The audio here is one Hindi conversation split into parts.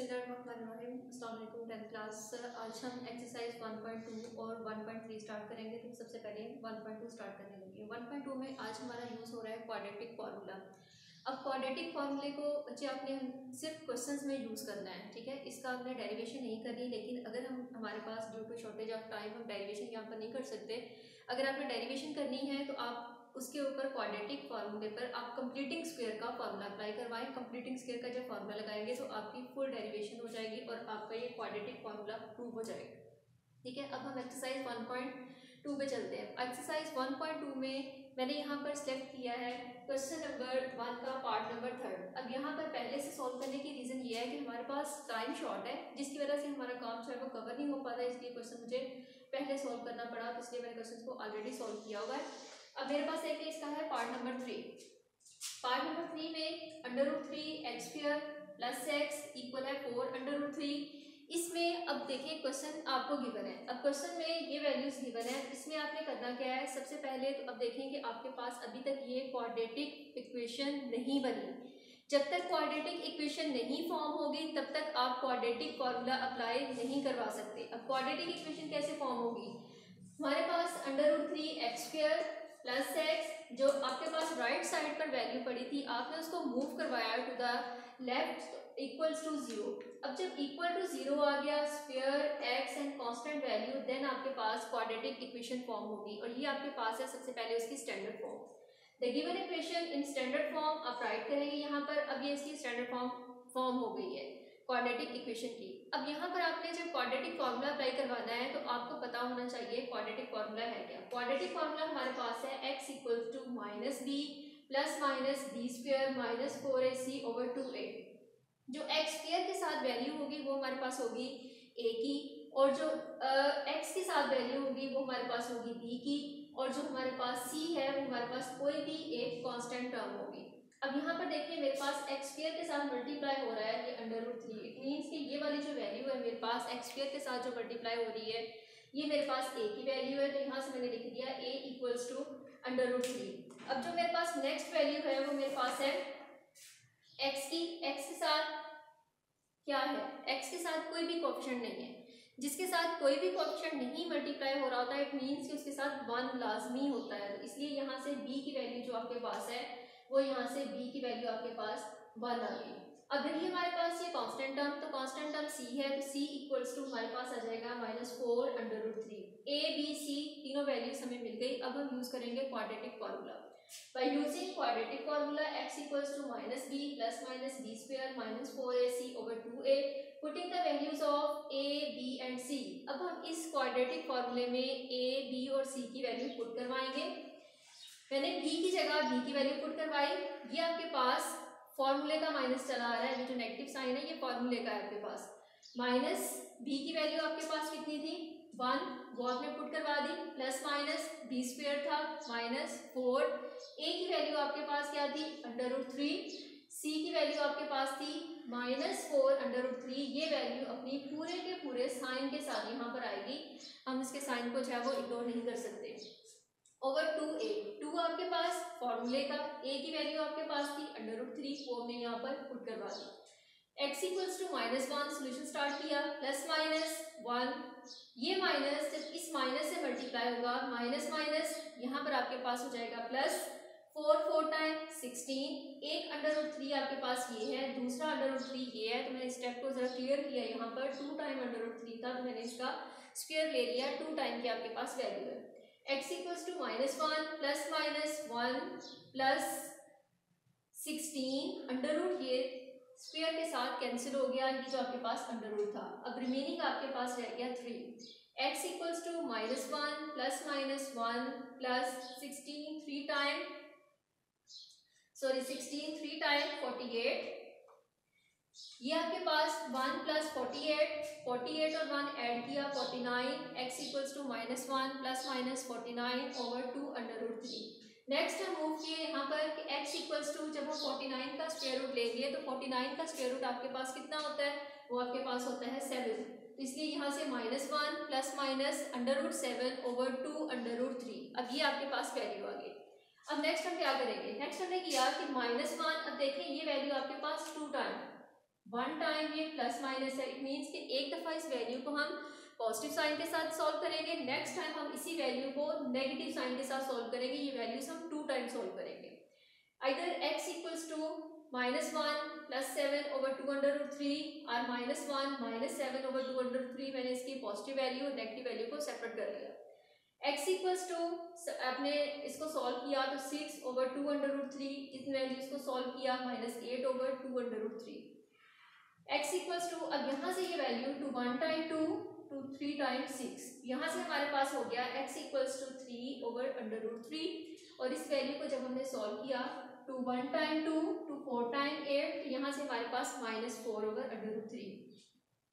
अस्सलामुअलैकुम 10th क्लास। आज हम एक्सरसाइज 1.2 और 1.3 स्टार्ट करेंगे। तो सबसे पहले 1.2 स्टार्ट करने लगे। 1.2 में आज हमारा यूज़ हो रहा है क्वाड्रेटिक फार्मूला। अब क्वाड्रेटिक फार्मूले को बच्चे आपने सिर्फ क्वेश्चंस में यूज़ करना है, ठीक है। इसका आपने डेरिवेशन नहीं करनी, लेकिन अगर हमारे पास due to shortage of time हम डेरिवेशन यहाँ पर नहीं कर सकते। अगर आपने डेरिवेशन करनी है तो आप उसके ऊपर क्वाड्रेटिक फार्मूले पर आप कंप्लीटिंग स्क्वायर का फार्मूला अप्लाई करवाएं। कंप्लीटिंग स्क्वायर का जब फार्मूला लगाएंगे तो आपकी फुल डेरिवेशन हो जाएगी और आपका ये क्वाड्रेटिक फार्मूला प्रूव हो जाएगा, ठीक है। अब हम एक्सरसाइज 1.2 पे चलते हैं। एक्सरसाइज 1.2 में मैंने यहाँ पर सिलेक्ट किया है क्वेश्चन नंबर 1 का पार्ट नंबर 3। अब यहाँ पर पहले से सॉल्व करने की रीज़न ये है कि हमारे पास टाइम शॉर्ट है, जिसकी वजह से हमारा काम जो है वो कवर नहीं हो पाता, इसलिए क्वेश्चन मुझे पहले सॉल्व करना पड़ा। तो इसलिए मैंने क्वेश्चन को ऑलरेडी सॉल्व किया हुआ है। अब मेरे पास एक इसका है पार्ट नंबर 3। पार्ट नंबर 3 में √3 x square plus x equal है 4 √3। इसमें अब देखिए क्वेश्चन आपको गिवन है। अब क्वेश्चन में ये वैल्यूज गिवन है, इसमें आपने करना क्या है। सबसे पहले तो अब देखें कि आपके पास अभी तक ये क्वाड्रेटिक इक्वेशन नहीं बनी। जब तक क्वाड्रेटिक इक्वेशन नहीं फॉर्म होगी तब तक आप क्वाड्रेटिक फार्मूला अप्लाई नहीं करवा सकते। अब क्वाड्रेटिक इक्वेशन कैसे फॉर्म होगी। हमारे पास √3 एक्स स्क्वायर प्लस एक्स जो आपके पास राइट साइड पर वैल्यू पड़ी थी, आपने उसको मूव करवाया to the left equals to 0। अब जब इक्वल टू 0 आ गया square x and constant value, then आपके पास क्वाड्रेटिक इक्वेशन फॉर्म होगी और ये आपके पास है सबसे पहले उसकी standard form. The given equation in standard form आप राइट करेंगे यहाँ पर। अब ये इसकी स्टैंडर्ड फॉर्म हो गई है क्वाड्रेटिक इक्वेशन की। अब यहाँ पर आपने जब क्वाड्रेटिक फार्मूला अप्लाई करवाना है तो आपको पता होना चाहिए क्वाड्रेटिक फार्मूला है क्या। क्वाड्रेटिक फार्मूला हमारे पास है x equal to -b plus minus b square minus 4ac/2a। जो x स्क्वायर के साथ वैल्यू होगी वो हमारे पास होगी a की, और जो x के साथ वैल्यू होगी वो हमारे पास होगी b की, और जो हमारे पास c है वो हमारे पास कोई भी एक कांस्टेंट टर्म होगी। अब यहाँ पर देखिए मेरे पास एक्स स्क्वायर के साथ मल्टीप्लाई हो रहा है ये √3। इट मीन्स कि ये वाली जो वैल्यू है मेरे पास एक्स स्क्वायर के साथ जो मल्टीप्लाई हो रही है ये मेरे पास a की वैल्यू है, तो यहाँ से मैंने लिख दिया a इक्वल्स टू √3। अब जो मेरे पास नेक्स्ट वैल्यू है वो मेरे पास है x की। x के साथ क्या है, x के साथ कोई भी कोएफिशिएंट नहीं है। जिसके साथ कोई भी कोएफिशिएंट नहीं मल्टीप्लाई हो रहा होता है इट मीन्स कि उसके साथ 1 लाजमी होता है। तो इसलिए यहाँ से b की वैल्यू जो आपके पास है वो यहाँ से b की वैल्यू आपके पास 1 आ गई। अब रही हमारे पास ये कांस्टेंट टर्म, तो कांस्टेंट टर्म c है, तो c इक्वल्स टू हमारे पास आ जाएगा -4 √3। a b c तीनों वैल्यूज हमें मिल गई। अब हम यूज करेंगे quadratic formula. By using quadratic formula x equals to -b plus minus b square minus 4ac/2a, putting the values of a b and c। अब हम इस क्वाड्रेटिक फार्मूले में a b और c की वैल्यू पुट करवाएंगे। मैंने b की जगह b की वैल्यू पुट करवाई। ये आपके पास फॉर्मूले का माइनस चला आ रहा है, ये जो नेगेटिव साइन है ये फॉर्मूले का है आपके पास। माइनस b की वैल्यू आपके पास कितनी थी 1, वो आपने पुट करवा दी, प्लस माइनस b स्क्वायर था -4, a की वैल्यू आपके पास क्या थी √3, c की वैल्यू आपके पास थी -4 √3। ये वैल्यू अपनी पूरे के पूरे साइन के साथ यहाँ पर आएगी। हम इसके साइन को जो है वो इग्नोर नहीं कर सकते। ओवर 2a, 2 आपके पास फॉर्मूले का, a की वैल्यू आपके पास थी √3, वो हमने यहाँ पर पुट करवा दी। x equals to -1 solution start किया, प्लस माइनस 1, ये माइनस जब इस माइनस से मल्टीप्लाई होगा माइनस माइनस यहाँ पर आपके पास हो जाएगा प्लस 4 टाइम 16, एक √3 आपके पास ये है, दूसरा √3 ये है। तो मैंने स्टेप को जरा क्लियर किया, यहाँ पर 2 टाइम √3 था तो मैंने इसका स्क्वायर ले लिया, 2 टाइम की आपके पास वैल्यू है। x equals to -1 plus minus 1 plus 16 under ये स्क्वायर के साथ कैंसिल हो गया, ये जो आपके पास अंडर था। अब रिमेनिंग आपके पास रह गया 3। x equals to -1 plus minus 1 plus 16 3 time 48, ये आपके पास 1 प्लस 48 और 1 ऐड किया 49, x equals to -1 plus minus 49/2 √3। Next हम मूव किए यहाँ पर कि x इक्वल्स टू, जब हम 49 का स्क्वायर रूट लेंगे तो 49 का स्क्वायर रूट आपके पास कितना होता है, वो आपके पास होता है 7। तो इसलिए यहाँ से -1 प्लस माइनस √7/2 √3। अब ये आपके पास वैल्यू आ गई। अब नेक्स्ट हम क्या करेंगे, नेक्स्ट हमने किया कि -1, अब देखें ये वैल्यू आपके पास 2 टाइम वन टाइम ये प्लस माइनस है, इट मीन्स कि एक दफ़ा इस वैल्यू को हम पॉजिटिव साइन के साथ सॉल्व करेंगे, नेक्स्ट टाइम हम इसी वैल्यू को नेगेटिव साइन के साथ सॉल्व करेंगे। ये वैल्यूज हम 2 टाइम सॉल्व करेंगे। इधर x equals to -1 plus 7 over 2√3 और -1 -7 ओवर 2√3, मैंने इसकी पॉजिटिव वैल्यू और नेगेटिव वैल्यू को सेपरेट कर लिया। x इक्वल्स टू, आपने इसको सॉल्व किया तो 6 ओवर 2√3, इस वैल्यूज को सॉल्व किया -8 ओवर 2√3। x इक्वल्स टू, अब यहाँ से ये value to 1 time 2 to 3 time 6, यहाँ से हमारे पास हो गया x इक्वल्स टू 3 ओवर √3, और इस वैल्यू को जब हमने सॉल्व किया टू 1 टाइम 2 टू 4 टाइम 8, तो यहाँ से हमारे पास -4 ओवर √3।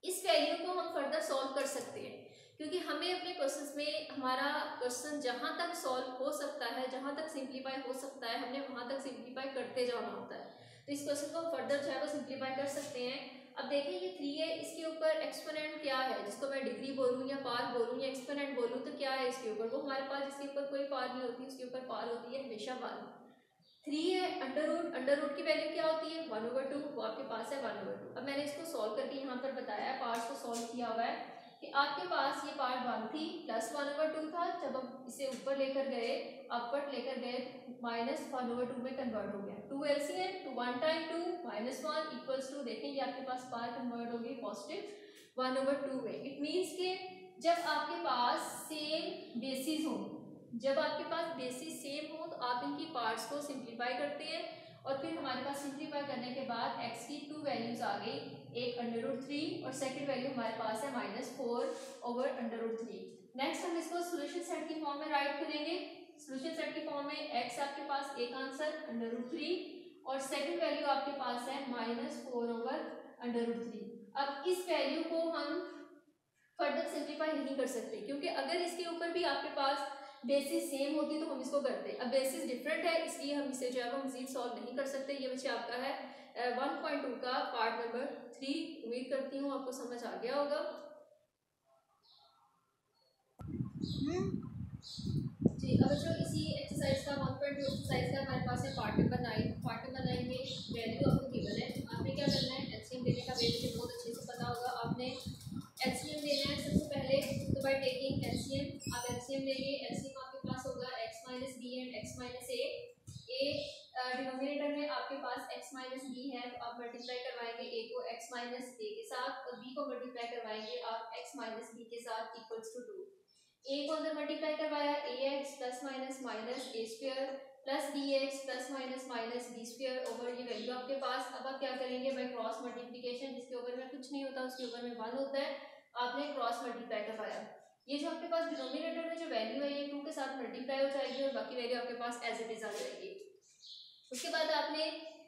इस वैल्यू को हम फर्दर सॉल्व कर सकते हैं, क्योंकि हमें अपने क्वेश्चंस में हमारा क्वेश्चन जहाँ तक सॉल्व हो सकता है, जहाँ तक सिंप्लीफाई हो सकता है, हमने वहाँ तक सिंप्लीफाई करते जाना होता है। तो इस क्वेश्चन को फर्दर जो है वो सिंप्लीफाई कर सकते हैं। अब देखें ये 3 है, इसके ऊपर एक्सपोनेंट क्या है, जिसको मैं डिग्री बोलूँ या पार बोलूँ या एक्सपोनेंट बोलूँ, तो क्या है इसके ऊपर, वो हमारे पास जिसके ऊपर कोई पार नहीं होती उसके ऊपर पार होती है हमेशा 1। 3 है, अंडर रूट की वैल्यू क्या होती है 1/2, वो आपके पास है 1/2। अब मैंने इसको सॉल्व करके यहाँ पर बताया है, पार्ट्स को सॉल्व किया हुआ है कि आपके पास ये पार्ट 1 थी प्लस 1/2 था, जब हम इसे ऊपर लेकर गए, अपवर्ड लेकर गए, -1/2 में कन्वर्ट हो गया। 2 LCM to 1 time 2 -1 equals to, देखें ये आपके पास पार कन्वर्ट हो गई पॉजिटिव 1/2 में। इट मीन्स के जब आपके पास सेम बेसिस हो, जब आपके पास बेसिस सेम हो, तो आप इनकी पार्ट्स को सिंप्लीफाई करते हैं, और फिर हमारे पास सिंप्लीफाई करने के बाद x की 2 वैल्यूज आ गई, एक √3 और सेकंड वैल्यू हमारे पास है -4 ओवर √3। नेक्स्ट हम इसको सॉल्यूशन सेट की फॉर्म में राइट करेंगे। सॉल्यूशन सेट की फॉर्म में x आपके पास एक आंसर √3 और सेकंड वैल्यू आपके पास है -4 ओवर √3। अब इस वैल्यू को हम फर्दर सिंप्लीफाई नहीं कर सकते, क्योंकि अगर इसके ऊपर भी आपके पास बेसिस सेम होती तो हम इसको करते। अब बेसिस डिफरेंट है, इसलिए हम इसे जो है वो मजीद सॉल्व नहीं कर सकते। ये बच्चे आपका है 1.2 का पार्ट नंबर 3। उम्मीद करती हूँ आपको समझ आ गया होगा। जी, अब जो इसी एक्सरसाइज का 1.2 एक्सरसाइज का हमारे पास है पार्ट नंबर 9। पार्ट नंबर 9 में वैल्यू आपको गिवन है, आपने क्या करना है, एलसीएम लेने का वे मुझे बहुत अच्छे से पता होगा। आपने एलसीएम लेना है सबसे पहले, तो बाय टेकिंग एलसीएम, आप एलसीएम लेंगे, एलसीएम आपके पास होगा x - b and x - a। Denominator में आपके पास x - b है, तो आप मल्टीप्लाई करवाएंगे a को x - a के साथ, और b को मल्टीप्लाई करवाएंगे आप x - b के साथ इक्वल्स टू 2। a को अंदर मल्टीप्लाई करवाया, ax plus minus minus a square plus bx plus minus minus b square over ये वैल्यू आपके पास। अब आप क्या करेंगे, बाय क्रॉस मल्टीप्लिकेशन, जिसके ऊपर में कुछ नहीं होता उसके ऊपर में 1 होता है, आपने क्रॉस मल्टीप्लाई करवाया। ये जो आपके पास डिनोमिनेटर में जो वैल्यू है ये 2 के साथ मल्टीप्लाई हो जाएगी और बाकी वैल्यू आपके पास एज इट इज आ जाएगी। उसके बाद आपने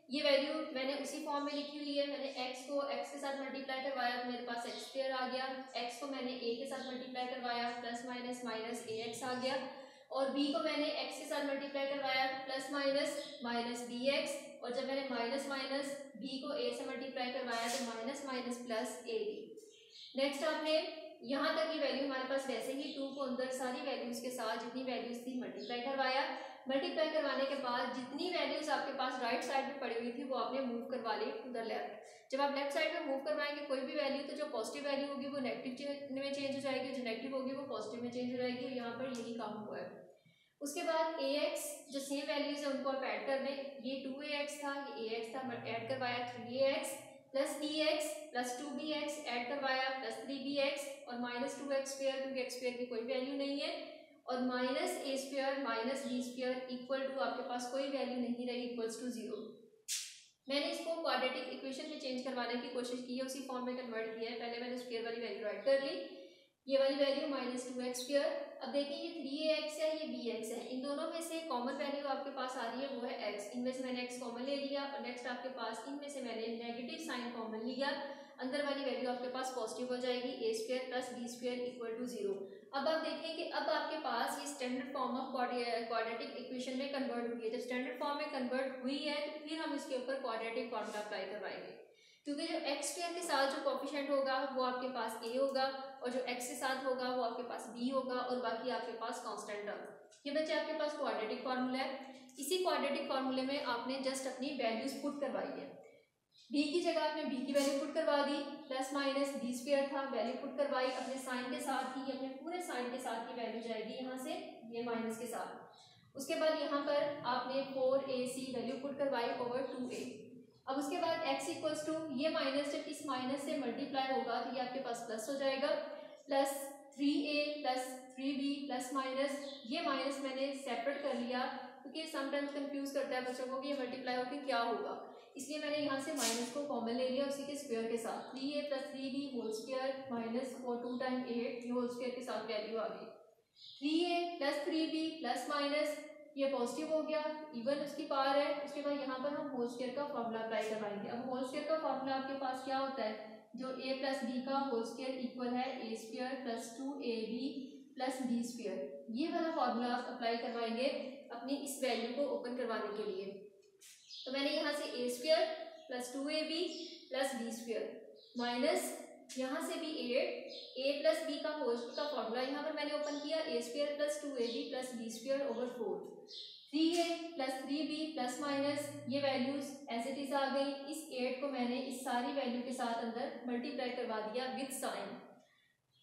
ये वैल्यू मैंने उसी फॉर्म में लिखी हुई है, मैंने x को x के साथ मल्टीप्लाई करवाया तो मेरे पास x स्क्वायर आ गया, x को मैंने a के साथ मल्टीप्लाई करवाया प्लस माइनस माइनस ax आ गया, और b को मैंने x के साथ मल्टीप्लाई करवाया प्लस माइनस माइनस bx, और जब मैंने माइनस माइनस b को a से मल्टीप्लाई करवाया तो minus minus plus ab। Next आपने यहाँ तक की वैल्यू हमारे पास वैसे ही 2 को अंदर सारी वैल्यूज के साथ जितनी वैल्यूज थी मल्टीप्लाई करवाया। मल्टीप्लाई करवाने के बाद जितनी वैल्यूज आपके पास राइट साइड में पड़ी हुई थी वो आपने मूव करवा ली टू द लेफ्ट। जब आप लेफ्ट साइड में मूव करवाएंगे कोई भी वैल्यू, तो जो पॉजिटिव वैल्यू होगी वो नेगेटिव में चेंज हो जाएगी, जो नेगेटिव होगी वो पॉजिटिव में चेंज हो जाएगी, और यहाँ पर यही काम हुआ है। उसके बाद ax जो सेम वैल्यूज है उनको आप ऐड कर दें, ये 2ax था, ये ax था, ऐड करवाया 3ax plus bx plus 2bx add करवाया प्लस 3bx और माइनस 2x स्क्वायर, क्योंकि x स्क्वायर की कोई वैल्यू नहीं है, और minus a square minus b square equal to आपके पास कोई वैल्यू नहीं रही, इक्वल्स टू 0। मैंने इसको क्वाड्रेटिक इक्वेशन में चेंज करवाने की कोशिश की है, उसी फॉर्म में कन्वर्ट किया है। पहले मैंने स्क्वायर वाली वैल्यू राइट कर ली, ये वाली वैल्यू माइनस 2x स्क्वायर। अब देखिए ये 3ax है, ये bx है, इन दोनों में से कॉमन वैल्यू आपके पास आ रही है वो है x, इनमें से मैंने x कॉमन ले लिया, और नेक्स्ट आपके पास इनमें से मैंने नेगेटिव साइन कॉमन लिया, अंदर वाली वैल्यू आपके पास पॉजिटिव हो जाएगी, a square plus b square equal to 0। अब आप देखें कि अब आपके पास ये standard form of quadratic equation में कन्वर्ट हुई है। जब स्टैंडर्ड फॉर्म में कन्वर्ट हुई है तो फिर हम इसके ऊपर क्वाड्रेटिक फॉर्मूला अप्लाई करवाएंगे, क्योंकि जो x स्क्वायर के साथ जो कोफिशिएंट होगा वो आपके पास a होगा, और जो x के साथ होगा वो आपके पास b होगा, और बाकी आपके पास कांस्टेंट टर्म। ये बच्चे आपके पास क्वाड्रेटिक फार्मूला है। इसी क्वाड्रेटिक फार्मूले में आपने जस्ट अपनी वैल्यूज पुट करवाई है। बी की जगह आपने बी की वैल्यू पुट करवा दी, प्लस माइनस बी स्क्वायर था, वैल्यू पुट करवाई, अपने साइन के साथ ही, अपने पूरे साइन के साथ ही वैल्यू जाएगी यहाँ से ये माइनस के साथ। उसके बाद यहाँ पर आपने 4ac वैल्यू पुट करवाई ओवर 2a। अब उसके बाद x इक्वल्स टू ये माइनस, जब इस माइनस से मल्टीप्लाई होगा तो ये आपके पास प्लस हो जाएगा, plus 3a plus 3b plus minus, ये माइनस मैंने सेपरेट कर लिया क्योंकि समटाइम्स कंफ्यूज करता है बच्चों को कि ये मल्टीप्लाई होकर क्या होगा, इसलिए मैंने यहाँ से माइनस को कॉमन ले लिया उसी के स्क्वायर के साथ, 3a plus 3b whole square minus 2 time 8 whole square के साथ वैल्यू आ गई। 3a plus 3b plus minus ये पॉजिटिव हो गया, इवन उसकी पावर है। उसके बाद यहाँ पर हम होल स्क्वायर का फॉर्मूला अप्लाई करवाएंगे। अब होल स्क्वायर का फॉर्मूला आपके पास क्या होता है, जो a प्लस बी का होल स्क्वायर इक्वल है a square plus 2ab plus b square, ये वाला फॉर्मूला आप अप्लाई करवाएंगे अपनी इस वैल्यू को ओपन करवाने के लिए। तो मैंने यहाँ से a square plus 2ab plus b square minus यहाँ से भी 8 a प्लस बी का होल का फॉर्मूला यहाँ पर मैंने ओपन किया, a square plus 2ab plus b square over 4, 3a plus 3b plus minus ये वैल्यूज एज इट इज आ गई। इस 8 को मैंने इस सारी वैल्यू के साथ अंदर मल्टीप्लाई करवा दिया विद साइन।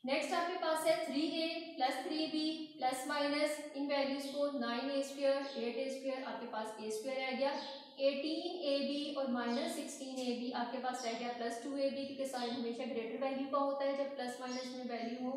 नेक्स्ट आपके पास है 3a plus 3b plus minus इन वैल्यूज को 9a स्क्वायर 8a स्क्वायर आपके पास a स्क्वायर रह गया, 18ab और माइनस 16ab आपके पास रह गया प्लस 2ab, क्योंकि साइन हमेशा ग्रेटर वैल्यू का होता है जब प्लस माइनस में वैल्यू हो,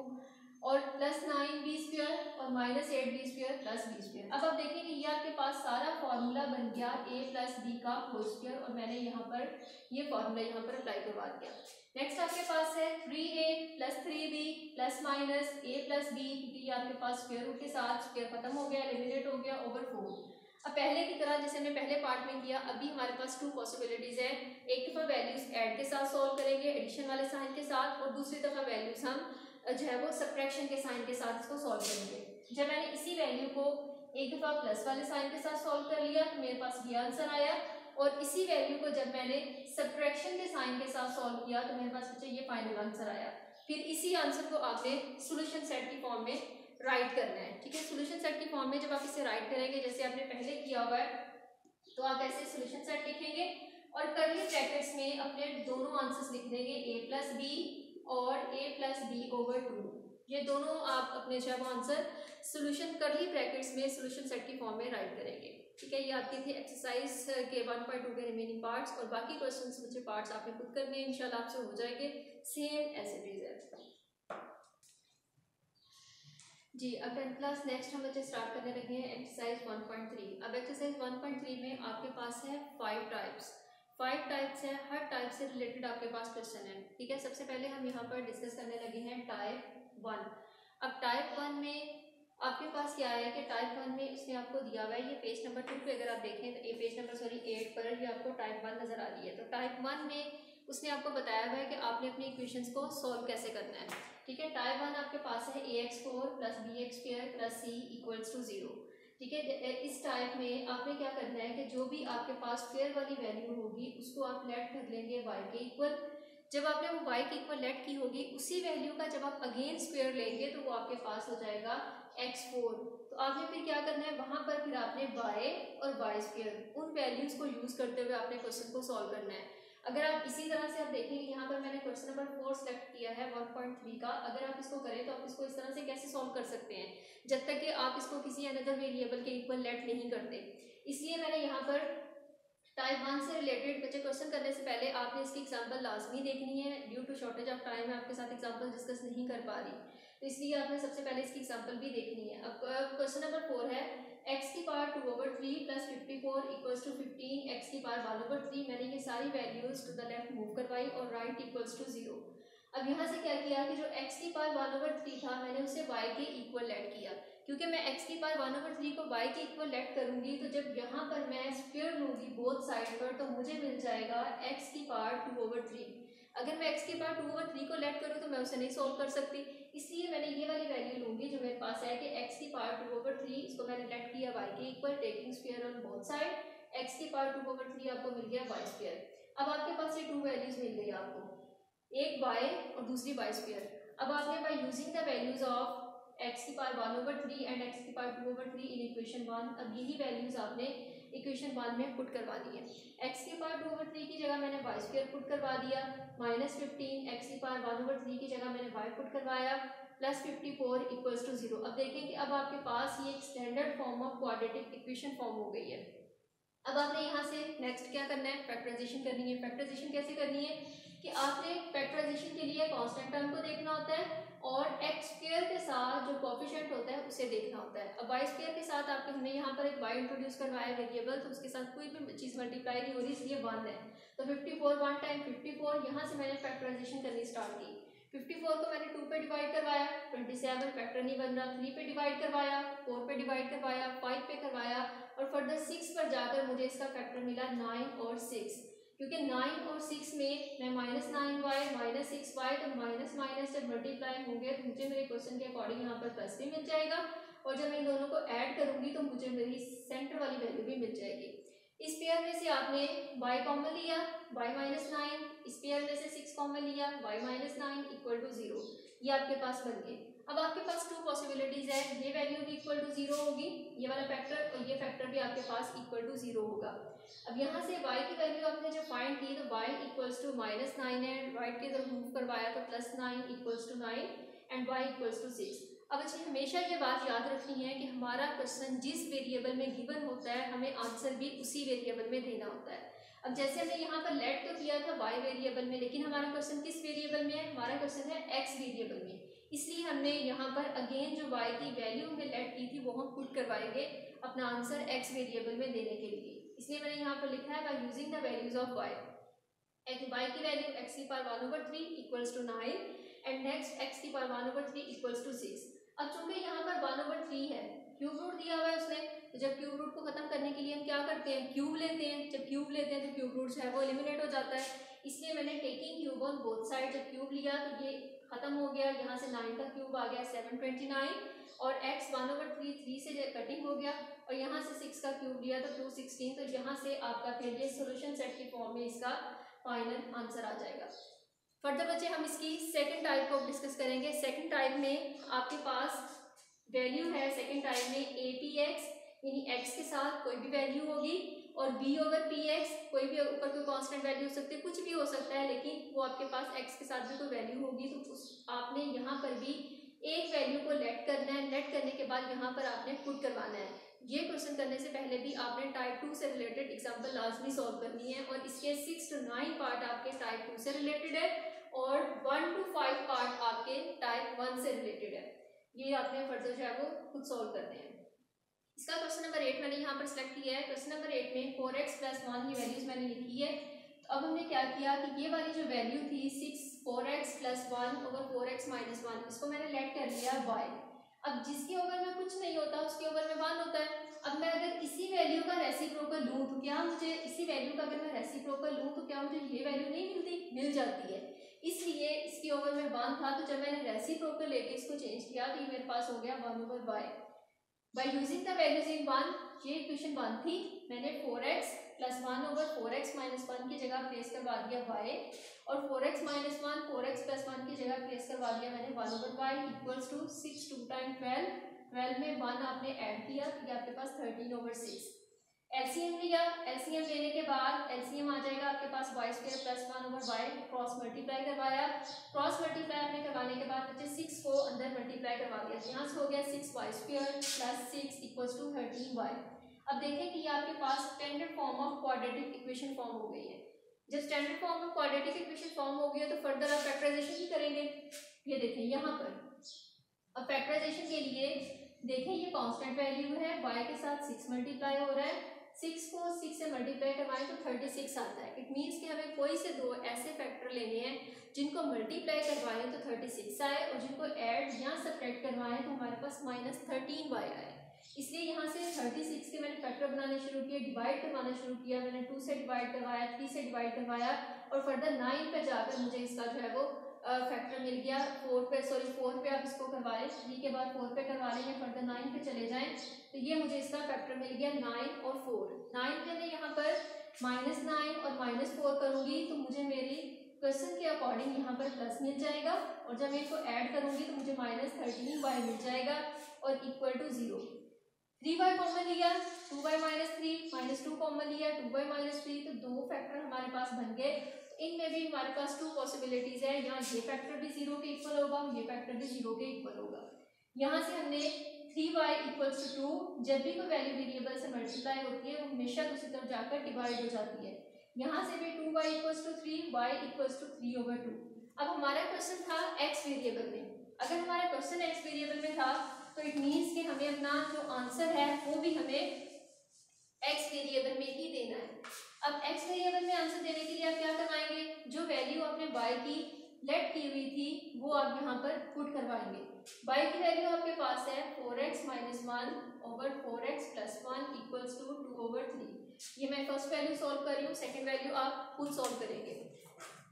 और प्लस 9b स्क्वायर और minus 8b square plus b square. अब आप देखेंगे ये आपके पास सारा फॉर्मूला बन गया a प्लस b का होल स्क्वायर, और मैंने यहाँ पर ये फॉर्मूला यहाँ पर अप्लाई करवा दिया। नेक्स्ट आपके पास है 3a plus 3b plus minus a plus b, क्योंकि ये आपके पास स्क्वायर रूट के साथ स्क्वायर खत्म हो गया, एलिमिनेट हो गया ओवर 4। अब पहले की तरह जैसे हमने पहले पार्ट में किया, अभी हमारे पास 2 पॉसिबिलिटीज है, एक दफ़ा वैल्यूज ऐड के साथ सॉल्व करेंगे एडिशन वाले साइन के साथ, और दूसरी दफ़ा वैल्यूज हम जो है वो सब्ट्रैक्शन के साइन के साथ इसको सॉल्व करेंगे। जब मैंने इसी वैल्यू को एक दफ़ा प्लस वाले साइन के साथ सॉल्व कर लिया तो मेरे पास ये आंसर आया, और इसी वैल्यू को जब मैंने सब्ट्रैक्शन के साइन के साथ सॉल्व किया तो मेरे पास बच्चे ये फाइनल आंसर आया। फिर इसी आंसर को आपने सॉल्यूशन सेट की फॉर्म में राइट करना है, ठीक है। सॉल्यूशन सेट की फॉर्म में जब आप इसे राइट करेंगे जैसे आपने पहले किया हुआ है, तो आप ऐसे सॉल्यूशन सेट लिखेंगे और कर्ली ब्रैकेट्स में अपने दोनों आंसर्स लिख देंगे, a प्लस बी और a प्लस बी ओवर 2, ये दोनों आप अपने जब आंसर सॉल्यूशन कर्ली ब्रैकेट्स में सॉल्यूशन सेट की फॉर्म में राइट करेंगे, ठीक है। ये आपकी थी एक्सरसाइज के 1.2 के रिमेनिंग पार्ट्स, और बाकी क्वेश्चंस मुझे पार्ट्स आपने खुद करने हैं, इंशाल्लाह आपसे हो जाएंगे सेम एज इट इज है जी। अब 10th क्लास नेक्स्ट हम बच्चे स्टार्ट करने लगे हैं एक्सरसाइज 1.3। अब एक्सरसाइज 1.3 में आपके पास है 5 टाइप्स है, हर टाइप से रिलेटेड आपके पास क्वेश्चन है, ठीक है। सबसे पहले हम यहाँ पर डिस्कस करने लगे हैं टाइप 1। अब टाइप 1 में आपके पास क्या है कि टाइप 1 में उसने आपको दिया हुआ है, ये पेज नंबर 2 पे अगर आप देखें तो ये पेज नंबर 8 पर ये आपको टाइप 1 नजर आ रही है। तो टाइप 1 में उसने आपको बताया हुआ है कि आपने अपने इक्वेशंस को सॉल्व कैसे करना है, ठीक है। टाइप 1 आपके पास है ax4 plus bx square plus c equals to 0, ठीक है। इस टाइप में आपने क्या करना है कि जो भी आपके पास स्क्वायर वाली वैल्यू होगी उसको आप लेट कर लेंगे y के इक्वल। जब आपने वो y के इक्वल लेट की होगी उसी वैल्यू का जब आप अगेन स्क्वायर लेंगे तो वो आपके पास हो जाएगा x4। तो आपने फिर क्या करना है, वहां पर फिर आपने y और y स्क्वायर उन वैल्यूज को यूज करते हुए आपने क्वेश्चन को सॉल्व करना है। अगर आप इसी तरह से आप देखेंगे यहाँ पर मैंने क्वेश्चन नंबर 4 सेलेक्ट किया है 1.3 का, अगर आप इसको करें तो आप इसको इस तरह से कैसे सॉल्व कर सकते हैं जब तक कि आप इसको किसी अनदर वेरिएबल के इक्वल लेट नहीं करते। इसलिए मैंने यहाँ पर टाइप 1 से रिलेटेड बच्चे क्वेश्चन करने से पहले आपने इसकी एग्जांपल लाजमी देखनी है। Due to shortage of time मैं आपके साथ एग्जांपल डिस्कस नहीं कर पा रही, तो इसलिए आपने सबसे पहले इसकी एग्जांपल भी देखनी है। अब क्वेश्चन नंबर 4 है x की power 2/3 plus 54 equals to 15 x की पावर 1/3। मैंने ये सारी values to the left move करवाई और राइट इक्वल्स टू 0। अब यहाँ से क्या किया कि जो x की पावर 1/3 था मैंने उसे y के इक्वल लेट किया, क्योंकि मैं x की पावर 1/3 को y के इक्वल लेट करूंगी तो जब यहाँ पर मैं स्क्वायर लूंगी बोथ साइड पर तो मुझे मिल जाएगा x की पावर 2/3। अगर मैं x की पावर 2/3 को लेट करूँ तो मैं उसे नहीं सॉल्व कर सकती, इसलिए मैंने ये वाली वैल्यू लूंगी जो मेरे पास है कि x की पावर 2/3, इसको मैंने लेट किया y के equal taking square on both side, x की पावर 2/3 आपको मिल गया y स्क्वायर। अब आपके पास ये 2 वैल्यूज मिल गई आपको, एक y और दूसरी y स्क्वायर। अब आपने bye using the values of x की पावर 1/3 एंड x की पावर 2/3 इन इक्वेशन 1, अब यही वैल्यूज आपने इक्वेशन 1 में पुट करवा दी है। एक्स की पावर 2/3 की जगह मैंने वाई स्क्वायर पुट करवा दिया, -15 एक्स की पावर 1/3 की जगह मैंने वाई पुट करवाया, +54 इक्वल्स टू 0। अब देखें कि अब आपके पास ये एक standard form of quadratic equation form हो गई है। अब आपने यहाँ से नेक्स्ट क्या करना है, फैक्टराइजेशन करनी है। फैक्टराइजेशन कैसे करनी है कि आपने फैक्टराइजेशन के लिए कांस्टेंट टर्म को देखना होता है और एक्स स्क्वायर के साथ जो कोफिशिएंट होता है उसे देखना होता है। अब वाई स्क्वायर के साथ आपके हमने यहाँ पर एक वाई इंट्रोड्यूस करवाया वेरिएबल, तो उसके साथ कोई भी चीज़ मल्टीप्लाई नहीं हो रही, इसलिए 1 है। तो 54 1 टाइम 54, यहाँ से मैंने फैक्टराइजेशन करनी स्टार्ट की। 54 को मैंने 2 पे डिवाइड करवाया, 27 फैक्टर नहीं बन रहा, 3 पे डिवाइड करवाया, 4 पे डिवाइड करवाया, 5 पे करवाया और फर्दर 6 पर जाकर मुझे इसका फैक्टर मिला 9 और 6, क्योंकि 9 और 6 में मैं -9y -6y, तो माइनस माइनस जब मल्टीप्लाई होंगे तो मुझे मेरे क्वेश्चन के अकॉर्डिंग यहाँ पर प्लस भी मिल जाएगा और जब मैं इन दोनों को ऐड करूंगी तो मुझे मेरी सेंटर वाली वैल्यू भी मिल जाएगी। इस पेयर में से आपने y कॉमन लिया, y -9, इस पेयर में से 6 कॉमन लिया, y -9 इक्वल टू 0, ये आपके पास बन गए। अब आपके पास 2 पॉसिबिलिटीज है, ये वैल्यू भी इक्वल टू 0 होगी, ये वाला फैक्टर, और ये फैक्टर भी आपके पास इक्वल टू 0 होगा। अब यहाँ से y की वैल्यू आपने जब फाइंड की तो y इक्वल्स टू -9 है, राइट की तरफ मूव करवाया तो +9 equals to 9 and y equals to 6। अब अच्छा हमेशा ये बात याद रखनी है कि हमारा क्वेश्चन जिस वेरिएबल में गिवन होता है हमें आंसर भी उसी वेरिएबल में देना होता है। अब जैसे हमने यहाँ पर लेट तो किया था y वेरिएबल में, लेकिन हमारा क्वेश्चन किस वेरिएबल में है, हमारा क्वेश्चन है x वेरिएबल में, इसलिए हमने यहाँ पर अगेन जो y की वैल्यू हमने लेट की थी वो हम पुट करवाएंगे अपना आंसर x वेरिएबल में देने के लिए। इसलिए मैंने यहाँ पर लिखा है by using the values of y की वैल्यू x की power 1/3 equals to 9 and next x की पावर 1/3 इक्वल्स टू 6। अब चूंकि यहाँ पर 1/3 है, क्यूब रूट दिया हुआ है उसने, तो जब क्यूब रूट को खत्म करने के लिए हम क्या करते हैं, क्यूब लेते हैं। जब क्यूब लेते हैं तो क्यूब रूट जो है वो एलिमिनेट हो जाता है, इसलिए मैंने taking cube on both side, जब क्यूब लिया तो ये खत्म हो गया, यहाँ से 9 का क्यूब आ गया 729 और x 1/3 3 से कटिंग हो गया और यहाँ से 6 का क्यूब लिया तो 216, तो यहाँ से आपका फिर ये सोल्यूशन सेट की फॉर्म में इसका फाइनल आंसर आ जाएगा। फर्दर बच्चे हम इसकी सेकंड टाइप को डिस्कस करेंगे। सेकंड टाइप में आपके पास वैल्यू है, सेकंड टाइप में APX यानी x के साथ कोई भी वैल्यू होगी और B/PX कोई भी ऊपर कोई कांस्टेंट वैल्यू हो सकती है, कुछ भी हो सकता है, लेकिन वो आपके पास x के साथ भी कोई वैल्यू होगी, तो उस आपने यहाँ पर भी एक वैल्यू को लेट करना है। लेट करने के बाद यहाँ पर आपने पुट करवाना है। ये क्वेश्चन करने से पहले भी आपने टाइप 2 से रिलेटेड एग्जाम्पल लाजमी सॉल्व करनी है और इसके 6 to 9 पार्ट आपके टाइप 2 से रिलेटेड है और 1 to 5 पार्ट आपके टाइप 1 से रिलेटेड है। ये आपने फर्दर जो है वो खुद सॉल्व करने हैं। इसका क्वेश्चन नंबर 8 मैंने यहाँ पर सिलेक्ट किया है। क्वेश्चन नंबर 8 में 4x + 1 की वैल्यूज मैंने लिखी है। तो अब हमने क्या किया कि ये वाली जो वैल्यू थी 4x + 1 over 4x - 1, इसको मैंने लेट कर लिया y। अब जिसके ओवर में कुछ नहीं होता उसके ओवर में 1 होता है। अब मैं अगर इसी वैल्यू का रेसिप्रोकल लूँ तो क्या मुझे इसी वैल्यू का अगर मैं रेसिप्रोकल लूँ तो क्या मुझे ये वैल्यू नहीं मिलती, मिल जाती है। इसलिए इसके ओवर में 1 था, तो जब मैंने रेसिप्रोकल लेके इसको चेंज किया तो ये मेरे पास हो गया 1/y। Bye using the values in 1, ये इक्वेशन 1 थी, मैंने 4x + 1 over 4x - 1 की जगह प्लेस करवा दिया y और 4x - 1 4x + 1 की जगह प्लेस करवा दिया मैंने 1/y इक्वल्स टू 6 2 टाइम 12, 12 में 1 आपने ऐड किया तो ये आपके पास 13/6। एलसीएम लिया, एलसीएम लेने के बाद एलसीएम आ जाएगा आपके पास y² + 1/y, क्रॉस मल्टीप्लाई करवाया, क्रॉस मल्टीप्लाई आपने करवाने के बाद बच्चे 6 को अंदर मल्टीप्लाई करवा दिया, यहाँ से हो गया 6y² + 6 इक्वल्स टू 13y। अब देखें कि ये आपके पास standard form of quadratic equation form हो गई है। जब standard form of quadratic equation form हो गई है तो फर्दर आप फैक्टराइजेशन ही करेंगे। ये देखें यहाँ पर अब फैक्टराइजेशन के लिए देखें ये कांस्टेंट वैल्यू है, y के साथ 6 मल्टीप्लाई हो रहा है, 6 को 6 से मल्टीप्लाई करवाएं तो 36 आता है। इट मीन्स कि हमें कोई से दो ऐसे फैक्टर लेने हैं जिनको मल्टीप्लाई करवाएं तो 36 आए और जिनको ऐड या सब्ट्रैक्ट करवाएं तो हमारे पास -13y आए। इसलिए यहाँ से 36 के मैंने फैक्टर बनाने शुरू किए, डिवाइड करवाना शुरू किया, मैंने 2 से डिवाइड करवाया, 3 से डिवाइड करवाया और फर्दर 9 पे जाकर मुझे इसका जो है वो फैक्टर मिल गया। 4 पे आप इसको करवा लें, 3 के बाद 4 पे करवा लेंगे, फर्दर 9 पे चले जाएं तो ये मुझे इसका फैक्टर मिल गया 9 और 4। 9 पे मैं यहाँ पर -9 और -4 करूँगी तो मुझे मेरी क्वेश्चन के अकॉर्डिंग यहाँ पर प्लस मिल जाएगा और जब मैं इसको ऐड करूँगी तो मुझे -13y मिल जाएगा और इक्वल टू 0। 3y कॉमन लिया, 2y माइनस 3 माइनस 2 कॉमन लिया, 2y माइनस 3, तो दो फैक्टर हमारे पास बन गए। इनमें भी हमारे पास 2 पॉसिबिलिटीज है, यहाँ ये फैक्टर भी 0 के इक्वल होगा, ये फैक्टर भी 0 के इक्वल होगा। यहाँ से हमने 3y इक्वल्स टू 2, जब भी कोई वैल्यू वेरिएबल से मल्टीप्लाई होती है वो हमेशा दूसरी तरफ जाकर डिवाइड हो जाती है। यहाँ से भी 2y equals to 3, y equals to 3/2। अब हमारा क्वेश्चन था x वेरिएबल में। अगर हमारा क्वेश्चन x वेरिएबल में था तो इट मीन्स कि हमें अपना जो आंसर है वो भी हमें x वेरिएबल में ही देना है। अब x वेरिएबल में आंसर देने के लिए आप क्या करवाएंगे, जो वैल्यू आपने y की लेट की हुई थी वो आप यहाँ पर पुट करवाएंगे। y की वैल्यू आपके पास है 4x minus 1/4x plus 1 equals to 2/3। ये मैं फर्स्ट वैल्यू सॉल्व कर रही हूँ, सेकेंड वैल्यू आप खुद सॉल्व करेंगे।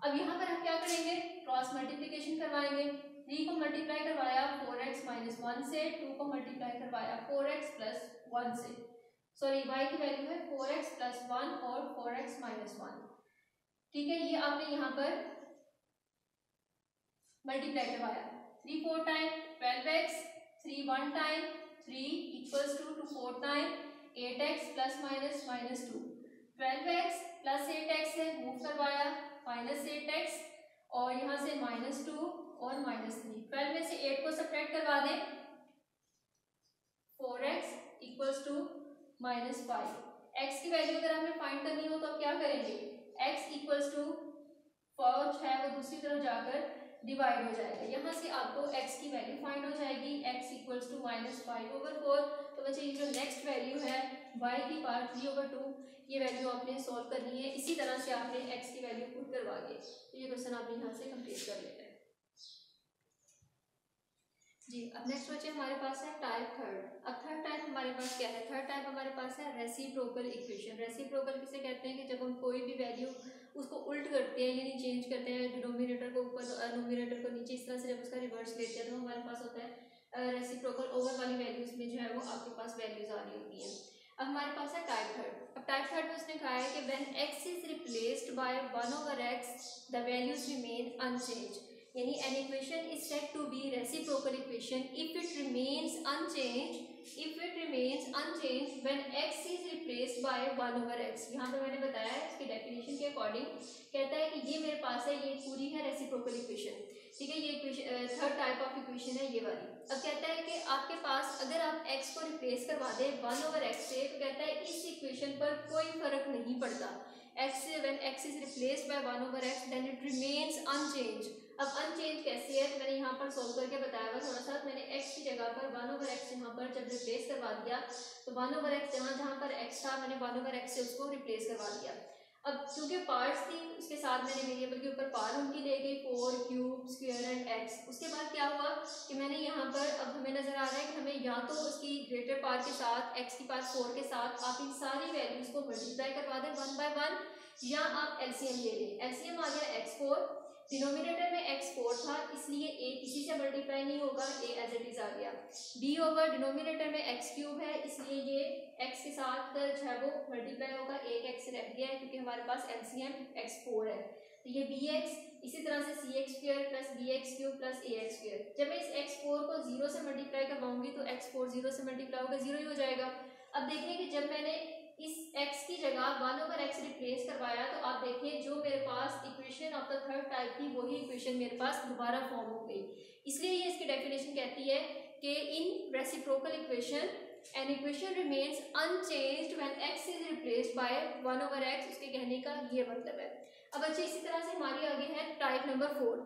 अब यहाँ पर हम क्या करेंगे, क्रॉस मल्टीप्लीकेशन करवाएंगे। 3 को मल्टीप्लाई करवाया 4x माइनस 1 से, 2 को मल्टीप्लाई करवाया 4x प्लस 1 से। सॉरी, y की वैल्यू है 4x प्लस 1 और 4x माइनस 1। ठीक है, ये आपने यहाँ पर मल्टीप्लाई करवाया। 3 4 time 12x, 3 1 time 3 equals to 4 time 8x plus minus minus 2। 12x plus 8x है, मूव करवाया माइनस 8x और यहाँ से माइनस 2 और माइनस 3। 12 में से 8 को सब्ट्रैक्ट करवा दें, 4x equals to minus 5। x की वैल्यू अगर हमें फाइंड करनी हो तो आप क्या करेंगे, x इक्वल्स टू 4 है वो दूसरी तरफ जाकर डिवाइड हो जाएगा। यहाँ से आपको x की वैल्यू फाइंड हो जाएगी, x इक्वल्स टू माइनस 5/4। तो बच्चे ये जो नेक्स्ट वैल्यू है y की पावर 3/2, ये वैल्यू आपने सॉल्व करनी है। इसी तरह से आपने x की वैल्यू पुट करवा के तो ये क्वेश्चन आपने यहाँ से कंप्लीट कर लेना है जी। अब नेक्स्ट बच्चे हमारे पास है टाइप थर्ड। अब थर्ड टाइप हमारे पास क्या है, थर्ड टाइप हमारे पास है रेसिप्रोकल इक्वेशन। रेसिप्रोकल किसे कहते हैं कि जब हम कोई भी वैल्यू उसको उल्ट करते हैं यानी चेंज करते हैं, डिनोमिनेटर को ऊपर नोमिनेटर को नीचे, इस तरह से जब उसका रिवर्स लेते हैं तो हमारे पास होता है रेसिप्रोकल। ओवर वाली वैल्यूज में जो है वो आपके पास वैल्यूज आ रही होती हैं। अब हमारे पास है टाइप थर्ड। अब टाइप थर्ड में उसने कहा है कि when x is replaced by 1/x the values remain unchanged, यानी an equation is said to be reciprocal equation if it remains unchanged when x is replaced by 1/x। यहाँ पे मैंने बताया है इसके डेफिनेशन के अकॉर्डिंग कहता है कि ये मेरे पास है, ये पूरी है रेसिप्रोकल इक्वेशन। ठीक है, ये equation third type of equation है ये वाली। अब कहता है कि आपके पास अगर आप x को रिप्लेस करवा दें 1/x से, तो कहता है इस इक्वेशन पर कोई फर्क नहीं पड़ता। when x is replaced by 1/x then it remains unchanged। अब अनचेंज कैसे है, मैंने यहाँ पर सोल्व करके बताया हुआ थोड़ा सा। मैंने x की जगह पर 1/x यहाँ पर जब रिप्लेस करवा दिया तो 1/x जहाँ पर x था मैंने 1/x से उसको रिप्लेस करवा दिया। अब क्योंकि पार्ट्स थी उसके साथ मैंने वेरिएबल के ऊपर पार उनकी ले गई 4 क्यूब स्क्वायर एंड x। उसके बाद क्या हुआ कि मैंने यहाँ पर अब हमें नजर आ रहा है कि हमें या तो उसकी ग्रेटर पार के साथ x की पार 4 के साथ आप इन सारी वैल्यूज को मल्टीप्लाई करवा दें 1 by 1, या आप एलसीएम ले लें। एलसीएम आ गया x4, डिनोमिनेटर में x4 था इसलिए a किसी से मल्टीप्लाई नहीं होगा, a एज इट इज आ गया। b ओवर डिनोमिनेटर में x³ है इसलिए ये x के साथ जो है वो मल्टीप्लाई होगा, एक x रह गया है क्योंकि हमारे पास एलसीएम x4 है। तो ये bx, इसी तरह से cx² plus bx³ plus ax²। जब मैं इस x4 को 0 से मल्टीप्लाई करवाऊंगी तो x4 0 से मल्टीप्लाई होगा 0 ही हो जाएगा। अब देखिए कि जब मैंने इस x की जगह 1/x रिप्लेस करवाया तो आप देखिए जो मेरे पास equation of the third type थी वही इक्वेशन मेरे पास दोबारा फॉर्म हो गई। इसलिए ये इसकी डेफिनेशन कहती है कि in reciprocal equation an equation remains unchanged when x is replaced by 1/x। उसके कहने का ये मतलब है। अब अच्छे इसी तरह से हमारी आगे है टाइप नंबर 4।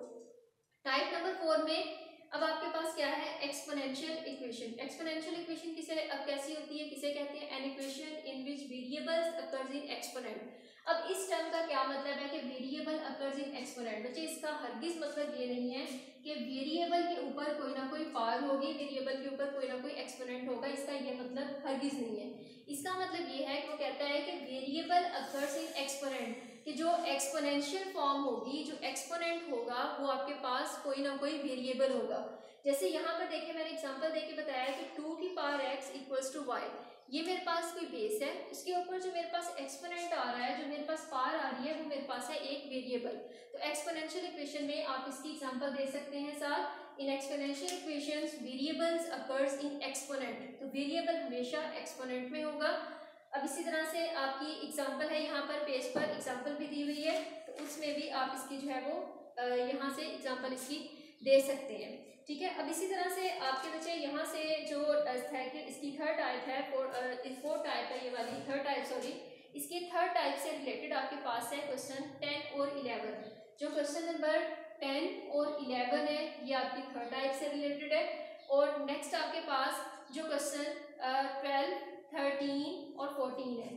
टाइप नंबर 4 में अब आपके पास क्या है, एक्सपोनेंशियल इक्वेशन। एक्सपोनेंशियल इक्वेशन किसे अब कैसी होती है, किसे कहते हैं, an equation in which variables occurs in exponent. अब इस टर्म का क्या मतलब है कि वेरिएबल अकर्स इन एक्सपोनेंट। बच्चे इसका हरगिज मतलब ये नहीं है कि वेरिएबल के ऊपर कोई ना कोई पावर होगी, वेरिएबल के ऊपर कोई ना कोई एक्सपोनेंट होगा, इसका ये मतलब हरगिज नहीं है। इसका मतलब ये है कि वो कहता है कि वेरिएबल अकर्स इन एक्सपोनेंट, कि जो एक्सपोनेंशियल फॉर्म होगी, जो एक्सपोनेंट होगा वो आपके पास कोई ना कोई वेरिएबल होगा। जैसे यहाँ पर देखिए मैंने एग्जांपल देके बताया कि 2 की power x equals to y, ये मेरे पास कोई बेस है, इसके ऊपर जो मेरे पास एक्सपोनेंट आ रहा है, जो मेरे पास पावर आ रही है वो मेरे पास है एक वेरिएबल। तो एक्सपोनेंशियल इक्वेशन में आप इसकी एग्जांपल दे सकते हैं साथ in exponential equations variables occurs in exponent, तो वेरिएबल हमेशा एक्सपोनेंट में होगा। अब इसी तरह से आपकी एग्जांपल है, यहाँ पर पेज पर एग्जांपल भी दी हुई है, तो उसमें भी आप इसकी जो है वो यहाँ से एग्जांपल इसकी दे सकते हैं, ठीक है। अब इसी तरह से आपके बच्चे यहाँ से जो है कि इसकी थर्ड टाइप है, फोर्थ टाइप है ये वाली, थर्ड टाइप सॉरी, इसकी थर्ड टाइप से रिलेटेड आपके पास है क्वेश्चन 10 और 11। जो क्वेश्चन नंबर 10 और 11 है ये आपकी थर्ड टाइप से रिलेटेड है। और नेक्स्ट आपके पास जो क्वेश्चन 12, 13 और 14 है,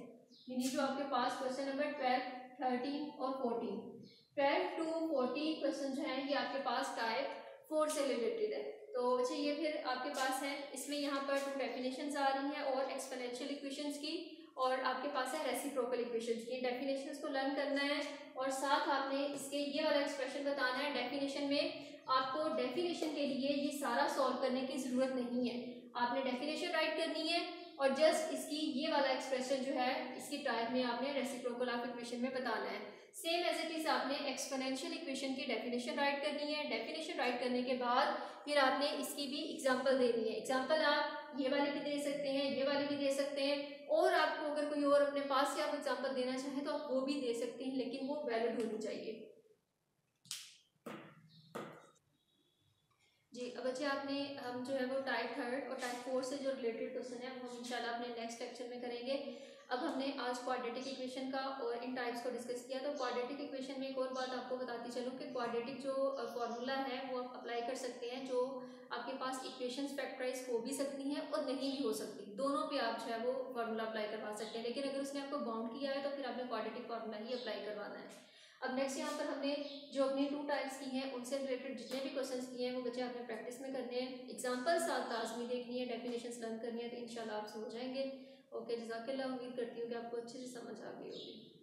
यानी जो आपके पास क्वेश्चन नंबर 12, 13 और 14, 12 to 14 क्वेश्चन जो है ये आपके पास टाइप 4 से रिलेटेड है। तो बच्चे ये फिर आपके पास है, इसमें यहाँ पर 2 डेफिनेशंस आ रही हैं और एक्सपोनेंशियल इक्वेशंस की, और आपके पास है रेसिप्रोकल इक्वेशंस की। डेफिनेशंस को लर्न करना है और साथ आपने इसके ये वाला एक्सप्रेशन बताना है। डेफिनेशन में आपको डेफिनेशन के लिए ये सारा सॉल्व करने की ज़रूरत नहीं है, आपने डेफिनेशन राइट करनी है और जस्ट इसकी ये वाला एक्सप्रेशन जो है इसकी टाइप में आपने रेसिप्रोकल ऑफ इक्वेशन में बताना है। सेम एज इट इज आपने एक्सपोनेंशियल इक्वेशन की डेफिनेशन राइट करनी है। डेफिनेशन राइट करने के बाद फिर आपने इसकी भी एग्जांपल देनी है। एग्जांपल आप ये वाले भी दे सकते हैं, ये वाले भी दे सकते हैं, और आपको अगर कोई और अपने पास से आप एग्जांपल देना चाहें तो आप वो भी दे सकते हैं, लेकिन वो वैलिड होनी चाहिए जी। अब बच्चे आपने हम जो है वो टाइप 3 और टाइप 4 से जो रिलेटेड क्वेश्चन है वो हम इंशाल्लाह अपने नेक्स्ट लेक्चर में करेंगे। अब हमने आज क्वाड्रेटिक इक्वेशन का और इन टाइप्स को डिस्कस किया। तो क्वाड्रेटिक इक्वेशन में एक और बात आपको बताती चलूँ कि क्वाड्रेटिक जो फॉर्मूला है वो आप अप्लाई कर सकते हैं, जो आपके पास इक्वेशंस फैक्टराइज हो भी सकती हैं और नहीं भी हो सकती, दोनों पे आप जो है वो फार्मूला अप्लाई करवा सकते हैं। लेकिन अगर उसने आपको बाउंड किया है तो फिर आपने क्वाड्रेटिक फार्मूला ही अप्लाई करवाना है। अब नेक्स्ट यहाँ पर हमने जो अपनी 2 टाइप्स की हैं उनसे रिलेटेड जितने भी क्वेश्चंस किए हैं वो बच्चे आपने प्रैक्टिस में करने हैं, एग्जांपल्स साथ लाजमी देखनी है, डेफिनेशंस लर्न करनी है, तो इंशाल्लाह आपसे हो जाएंगे। ओके, जज़ाकल्लाह। उम्मीद करती हूँ कि आपको अच्छे से समझ आ गई होगी।